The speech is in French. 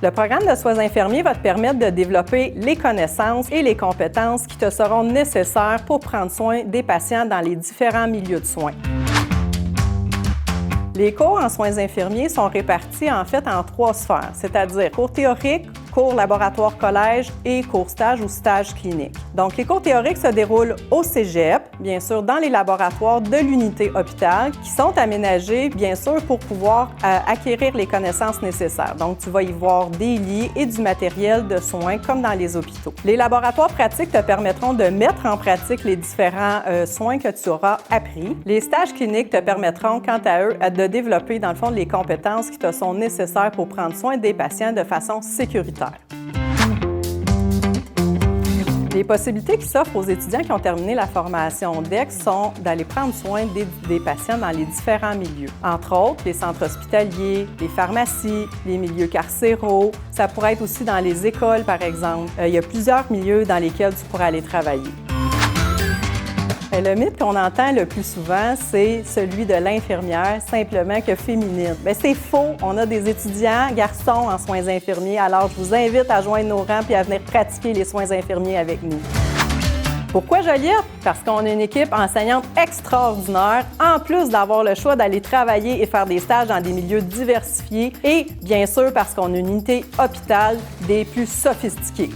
Le programme de soins infirmiers va te permettre de développer les connaissances et les compétences qui te seront nécessaires pour prendre soin des patients dans les différents milieux de soins. Les cours en soins infirmiers sont répartis en fait en 3 sphères, c'est-à-dire cours théoriques, cours laboratoire-collège et cours stage ou stage clinique. Donc, les cours théoriques se déroulent au cégep, bien sûr, dans les laboratoires de l'unité hôpital, qui sont aménagés, bien sûr, pour pouvoir acquérir les connaissances nécessaires. Donc, tu vas y voir des lits et du matériel de soins, comme dans les hôpitaux. Les laboratoires pratiques te permettront de mettre en pratique les différents soins que tu auras appris. Les stages cliniques te permettront, quant à eux, de développer, dans le fond, les compétences qui te sont nécessaires pour prendre soin des patients de façon sécuritaire. Les possibilités qui s'offrent aux étudiants qui ont terminé la formation DEX sont d'aller prendre soin des patients dans les différents milieux. Entre autres, les centres hospitaliers, les pharmacies, les milieux carcéraux. Ça pourrait être aussi dans les écoles, par exemple. Il y a plusieurs milieux dans lesquels tu pourrais aller travailler. Le mythe qu'on entend le plus souvent, c'est celui de l'infirmière simplement que féminine. Bien, c'est faux. On a des étudiants garçons en soins infirmiers, alors je vous invite à joindre nos rangs et à venir pratiquer les soins infirmiers avec nous. Pourquoi Joliette? Parce qu'on a une équipe enseignante extraordinaire, en plus d'avoir le choix d'aller travailler et faire des stages dans des milieux diversifiés et bien sûr parce qu'on a une unité hôpital des plus sophistiquées.